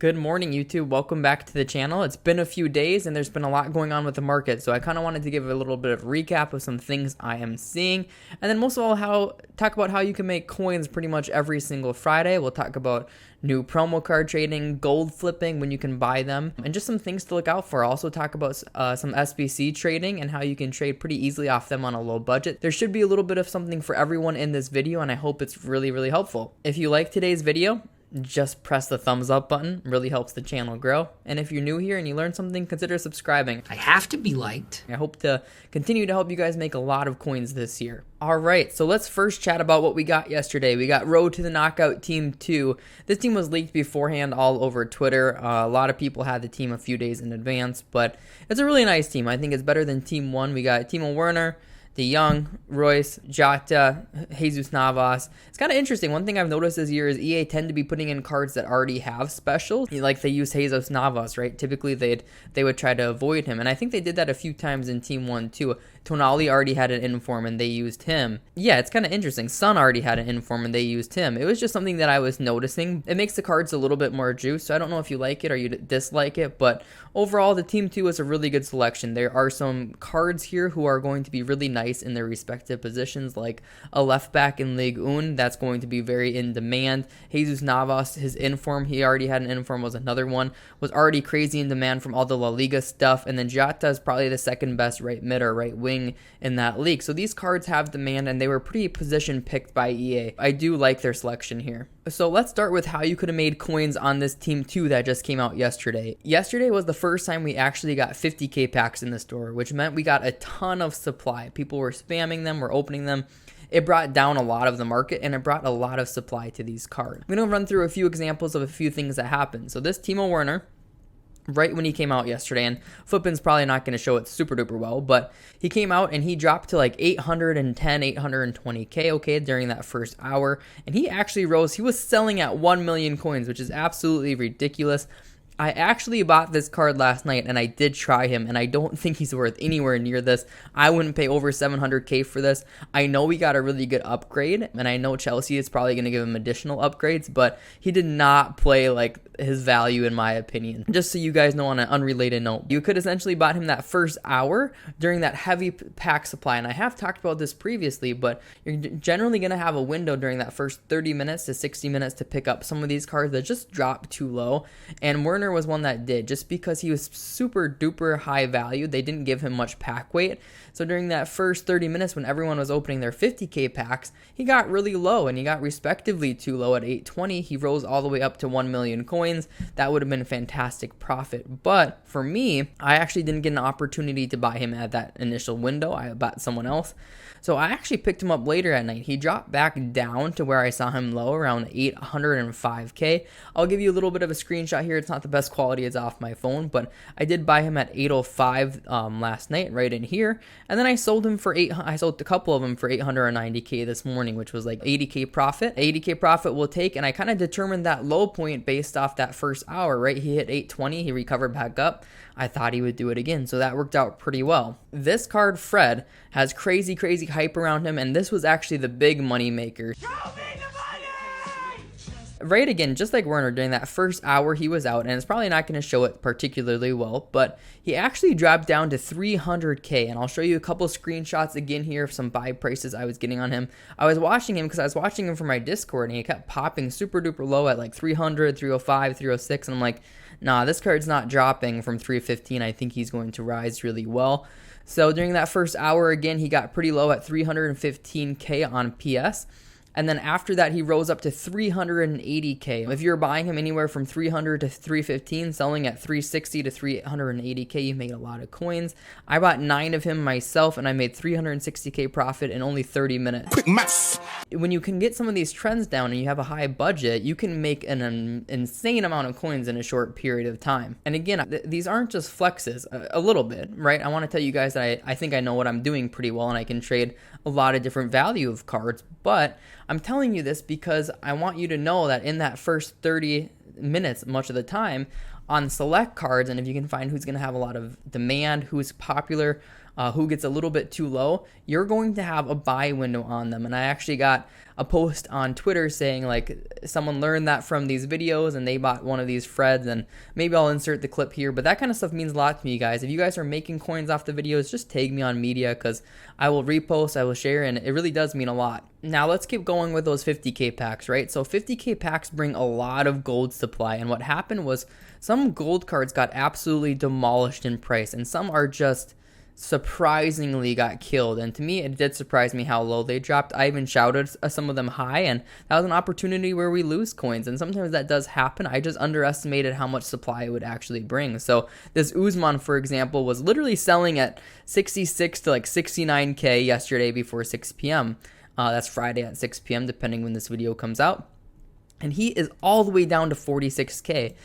Good morning, YouTube. Welcome back to the channel. It's been a few days and there's been a lot going on with the market, so I kind of wanted to give a little bit of recap of some things I am seeing, and then most of all, talk about how you can make coins pretty much every single Friday. We'll talk about new promo card trading, gold flipping when you can buy them, and just some things to look out for. I'll also talk about some SBC trading and how you can trade pretty easily off them on a low budget. There should be a little bit of something for everyone in this video, and I hope it's really helpful. If you like today's video, just press the thumbs up button. It really helps the channel grow. And if you're new here and you learned something, consider subscribing. I have to be liked. I hope to continue to help you guys make a lot of coins this year. All right, so let's first chat about what we got yesterday. We got Road to the Knockout Team 2. This team was leaked beforehand all over Twitter. A lot of people had the team a few days in advance, but it's a really nice team. I think it's better than Team 1. We got Timo Werner, De Jong, Royce, Jota, Jesus Navas. It's kind of interesting. One thing I've noticed this year is EA tend to be putting in cards that already have specials. Like they use Jesus Navas, right? Typically they would try to avoid him. And I think they did that a few times in Team 1 too. Tonali already had an inform and they used him. Yeah, it's kind of interesting. Sun already had an inform and they used him. It was just something that I was noticing. It makes the cards a little bit more juice. So I don't know if you like it or you dislike it, but overall the Team 2 is a really good selection. There are some cards here who are going to be really nice in their respective positions, like a left back in Ligue 1 that's going to be very in demand. Jesus Navas, his inform, he already had an inform, was another one, was already crazy in demand from all the La Liga stuff. And then Jota is probably the second best right mid or right wing in that league. So these cards have demand and they were pretty position picked by EA. I do like their selection here. So let's start with how you could have made coins on this Team 2 that just came out yesterday. Yesterday was the first time we actually got 50k packs in the store, which meant we got a ton of supply. People were spamming them, were opening them. It brought down a lot of the market and it brought a lot of supply to these cards. I'm going to run through a few examples of a few things that happened. So this Timo Werner, right when he came out yesterday, and Flippin's probably not going to show it super duper well, but he came out and he dropped to like 810, 820k, okay, during that first hour, and he actually rose. He was selling at 1 million coins, which is absolutely ridiculous. I actually bought this card last night and I did try him, and I don't think he's worth anywhere near this. I wouldn't pay over 700k for this. I know we got a really good upgrade, and I know Chelsea is probably going to give him additional upgrades, but he did not play like his value in my opinion. Just so you guys know, on an unrelated note, you could essentially bought him that first hour during that heavy pack supply, and I have talked about this previously, but you're generally going to have a window during that first 30 minutes to 60 minutes to pick up some of these cards that just drop too low, and Werner was one that did, just because he was super duper high value. They didn't give him much pack weight, so during that first 30 minutes when everyone was opening their 50k packs, he got really low, and he got respectively too low at 820. He rose all the way up to 1 million coins. That would have been a fantastic profit, but for me, I actually didn't get an opportunity to buy him at that initial window. I bought someone else, so I actually picked him up later at night. He dropped back down to where I saw him low, around 805k. I'll give you a little bit of a screenshot here. It's not the best quality, it's off my phone, but I did buy him at 805 last night, right in here, and then I sold him for I sold a couple of them for 890k this morning, which was like 80k profit. 80k profit will take, and I kind of determined that low point based off that first hour, right? He hit 820, he recovered back up. I thought he would do it again, so that worked out pretty well. This card, Fred, has crazy hype around him, and this was actually the big money maker. Right, again, just like Werner, during that first hour he was out, and it's probably not going to show it particularly well, but he actually dropped down to 300k, and I'll show you a couple screenshots again here of some buy prices I was getting on him. I was watching him because I was watching him from my Discord, and he kept popping super duper low at like 300, 305, 306, and I'm like, nah, this card's not dropping from 315. I think he's going to rise really well. So during that first hour, again, he got pretty low at 315k on PS. And then after that, he rose up to 380k. If you're buying him anywhere from 300 to 315, selling at 360 to 380k, you made a lot of coins. I bought 9 of him myself, and I made 360k profit in only 30 minutes. Quick maths. When you can get some of these trends down and you have a high budget, you can make an insane amount of coins in a short period of time. And again, these aren't just flexes, a little bit, right? I want to tell you guys that I think I know what I'm doing pretty well, and I can trade a lot of different value of cards, but I'm telling you this because I want you to know that in that first 30 minutes, much of the time, on select cards, and if you can find who's going to have a lot of demand, who's popular, who gets a little bit too low, you're going to have a buy window on them. And I actually got a post on Twitter saying like someone learned that from these videos and they bought one of these Freds, and maybe I'll insert the clip here, but that kind of stuff means a lot to me, guys. If you guys are making coins off the videos, just tag me on media because I will repost, I will share, and it really does mean a lot. Now let's keep going with those 50k packs, right? So 50k packs bring a lot of gold supply, and what happened was some gold cards got absolutely demolished in price, and some are just surprisingly got killed. And to me, it did surprise me how low they dropped. I even shouted some of them high, and that was an opportunity where we lose coins, and sometimes that does happen. I just underestimated how much supply it would actually bring. So this Usman, for example, was literally selling at 66 to like 69k yesterday before 6 p.m. That's Friday at 6 p.m. depending when this video comes out, and he is all the way down to 46k.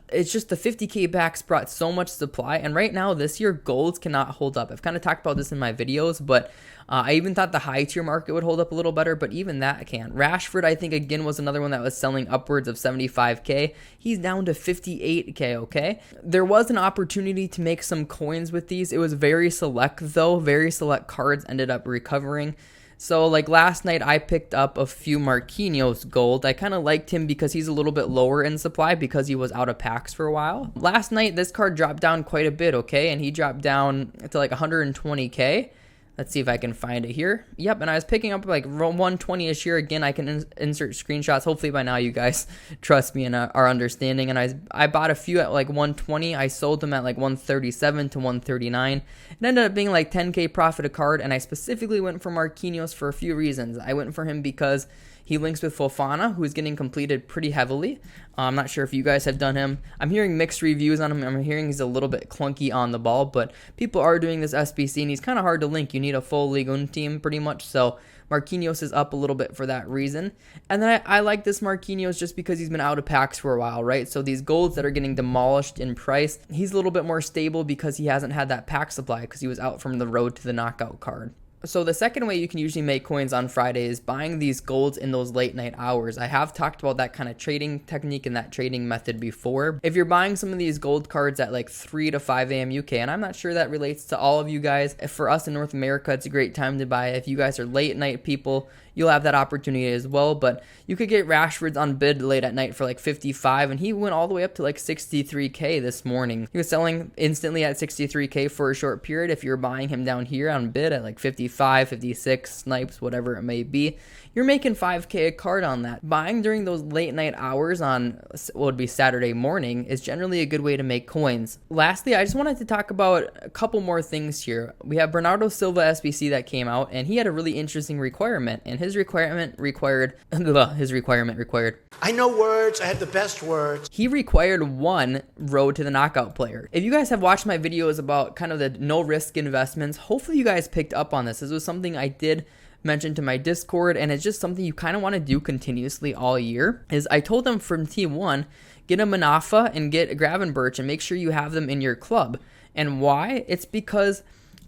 It's just the 50k packs brought so much supply, and right now this year golds cannot hold up. I've kind of talked about this in my videos, but I even thought the high tier market would hold up a little better, but even that can't. Rashford, I think, again, was another one that was selling upwards of 75k. He's down to 58k, okay? There was an opportunity to make some coins with these. It was very select, though. Very select cards ended up recovering. So like last night I picked up a few Marquinhos gold. I kind of liked him because he's a little bit lower in supply because he was out of packs for a while. Last night this card dropped down quite a bit, okay? And he dropped down to like 120k. Let's see if I can find it here. Yep, and I was picking up like 120-ish here. Again, I can insert screenshots. Hopefully by now you guys trust me and are understanding. And I bought a few at like 120. I sold them at like 137 to 139. It ended up being like 10k profit a card, and I specifically went for Marquinhos for a few reasons. I went for him because he links with Fofana, who's getting completed pretty heavily. I'm not sure if you guys have done him. I'm hearing mixed reviews on him. I'm hearing he's a little bit clunky on the ball, but people are doing this SBC, and he's kind of hard to link. You need a full Ligue 1 team pretty much, so Marquinhos is up a little bit for that reason. And then I like this Marquinhos just because he's been out of packs for a while, right? So these golds that are getting demolished in price, he's a little bit more stable because he hasn't had that pack supply because he was out from the road to the knockout card. So the second way you can usually make coins on Friday is buying these golds in those late night hours. I have talked about that kind of trading technique and that trading method before. If you're buying some of these gold cards at like 3 to 5 a.m. UK, and I'm not sure that relates to all of you guys. For us in North America, it's a great time to buy. If you guys are late night people, you'll have that opportunity as well. But you could get Rashford's on bid late at night for like 55, and he went all the way up to like 63k this morning. He was selling instantly at 63k for a short period. If you're buying him down here on bid at like 55, 56, snipes, whatever it may be, you're making 5k a card on that. Buying during those late night hours on what would be Saturday morning is generally a good way to make coins. Lastly, I just wanted to talk about a couple more things here. We have Bernardo Silva SBC that came out, and he had a really interesting requirement, and his requirement required I know words, I have the best words. He required one road to the knockout player. If you guys have watched my videos about kind of the no risk investments, hopefully you guys picked up on this. This was something I did mention to my Discord, and it's just something you kind of want to do continuously all year. Is I told them from Team 1, get a Manafa and get a Gravenberch and make sure you have them in your club. And why? It's because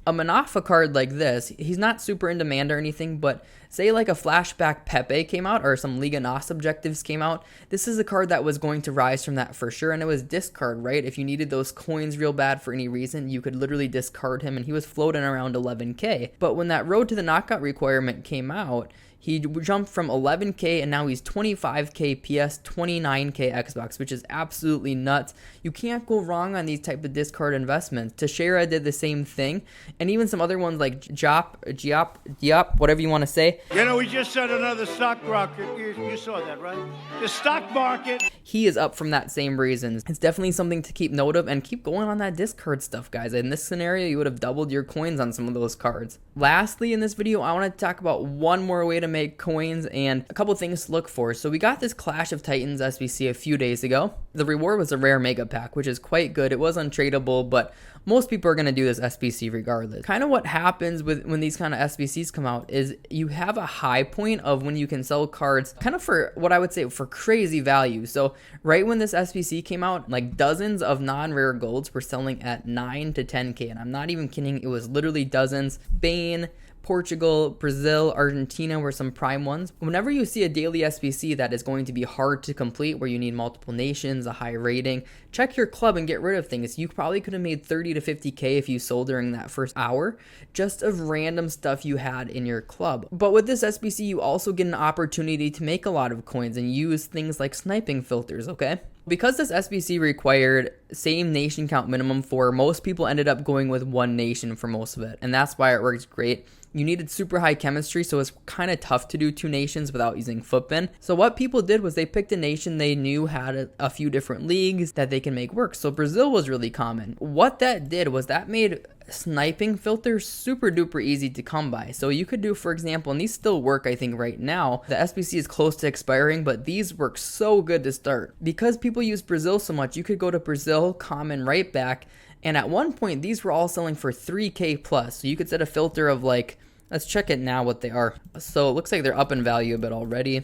a Manafa card like this, he's not super in demand or anything, but say like a flashback Pepe came out or some Liga NOS objectives came out, this is a card that was going to rise from that for sure, and it was discard, right? If you needed those coins real bad for any reason, you could literally discard him, and he was floating around 11k. But when that road to the knockout requirement came out, he jumped from 11k and now he's 25k PS, 29k Xbox, which is absolutely nuts. You can't go wrong on these type of discard investments. Teixeira did the same thing, and even some other ones like Diop, whatever you want to say. You know, we just said another stock rocket. You saw that, right? The stock market. He is up from that same reason. It's definitely something to keep note of, and keep going on that discard stuff, guys. In this scenario, you would have doubled your coins on some of those cards. Lastly, in this video, I want to talk about one more way to make coins and a couple things to look for. So we got this Clash of Titans SBC a few days ago. The reward was a rare mega pack, which is quite good. It was untradeable, but most people are going to do this SBC regardless. Kind of what happens when these kind of SBCs come out is you have a high point of when you can sell cards kind of for what I would say for crazy value. So right when this SBC came out, like dozens of non-rare golds were selling at 9 to 10k, and I'm not even kidding. It was literally dozens. Bane, Portugal, Brazil, Argentina were some prime ones. Whenever you see a daily SBC that is going to be hard to complete, where you need multiple nations, a high rating, check your club and get rid of things. You probably could have made 30 to 50K if you sold during that first hour, just of random stuff you had in your club. But with this SBC, you also get an opportunity to make a lot of coins and use things like sniping filters, okay? Because this SBC required same nation count minimum for, most people ended up going with one nation for most of it, and that's why it worked great. You needed super high chemistry, so it's kind of tough to do two nations without using footbin. So what people did was they picked a nation they knew had a few different leagues that they can make work. So Brazil was really common. What that did was that made sniping filters super duper easy to come by. So you could do, for example, and these still work I think right now, the SBC is close to expiring, but these work so good to start. Because people use Brazil so much, you could go to Brazil, common, right back, and at one point these were all selling for 3K plus. So you could set a filter of like, let's check it now what they are. So it looks like they're up in value a bit already.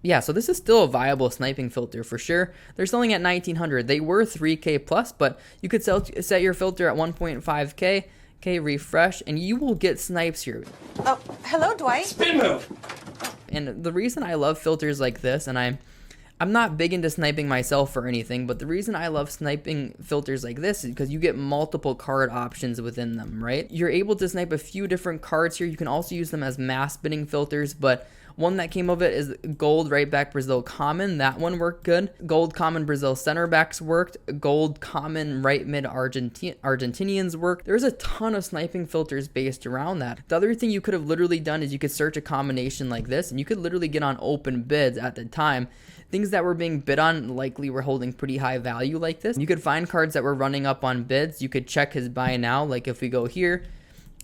Yeah, so this is still a viable sniping filter for sure. They're selling at 1900. They were 3K plus, but you could set your filter at 1.5K. Okay, refresh, and you will get snipes here. Oh, hello, Dwight. Spin move. And the reason I love filters like this, and I'm not big into sniping myself or anything, but the reason I love sniping filters like this is because you get multiple card options within them, right? You're able to snipe a few different cards here. You can also use them as mass bidding filters, but one that came of it is gold right back Brazil common. That one worked good. Gold common Brazil center backs worked. Gold common right mid Argentinians worked. There's a ton of sniping filters based around that. The other thing you could have literally done is you could search a combination like this, and you could literally get on open bids at the time. Things that were being bid on likely were holding pretty high value like this. You could find cards that were running up on bids. You could check his buy now. Like if we go here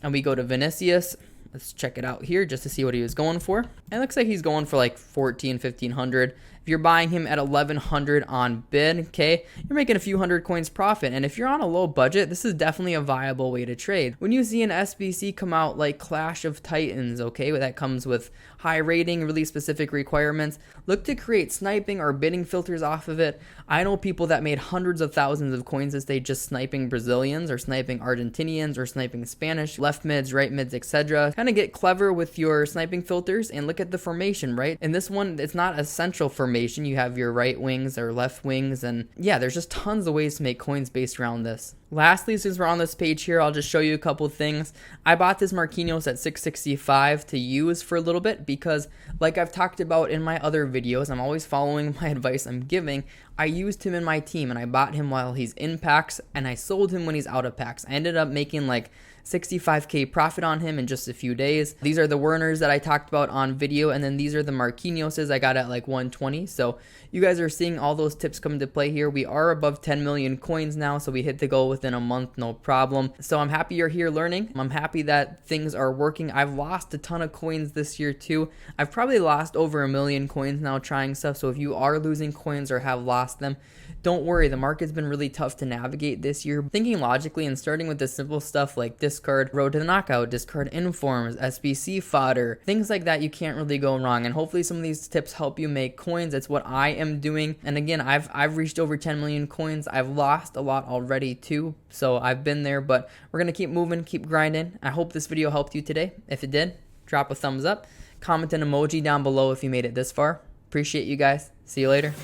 and we go to Vinicius, let's check it out here just to see what he was going for. And it looks like he's going for like 1500. If you're buying him at 1100 on bid, okay, you're making a few hundred coins profit. And if you're on a low budget, this is definitely a viable way to trade. When you see an SBC come out like Clash of Titans, okay, that comes with high rating, really specific requirements, look to create sniping or bidding filters off of it. I know people that made hundreds of thousands of coins this day just sniping Brazilians or sniping Argentinians or sniping Spanish, left mids, right mids, etc. Kind of get clever with your sniping filters and look at the formation, right? And this one, it's not a central formation. You have your right wings or left wings, and yeah, there's just tons of ways to make coins based around this. Lastly, since we're on this page here, I'll just show you a couple things. I bought this Marquinhos at 665 to use for a little bit because, like I've talked about in my other videos, I'm always following my advice I'm giving. I used him in my team and I bought him while he's in packs and I sold him when he's out of packs. I ended up making like 65K profit on him in just a few days. These are the Werners that I talked about on video, and then these are the Marquinhoses I got at like 120. So you guys are seeing all those tips come into play here. We are above 10 million coins now, so we hit the goal within a month, no problem. So I'm happy you're here learning. I'm happy that things are working. I've lost a ton of coins this year too. I've probably lost over 1 million coins now trying stuff. So if you are losing coins or have lost them, don't worry, the market's been really tough to navigate this year. Thinking logically and starting with the simple stuff like discard road to the knockout, discard informs, SBC fodder, things like that, you can't really go wrong. And hopefully some of these tips help you make coins. That's what I am doing. And again, I've reached over 10 million coins. I've lost a lot already too, so I've been there, but we're gonna keep moving, keep grinding. I hope this video helped you today. If it did, drop a thumbs up, comment an emoji down below if you made it this far. Appreciate you guys. See you later.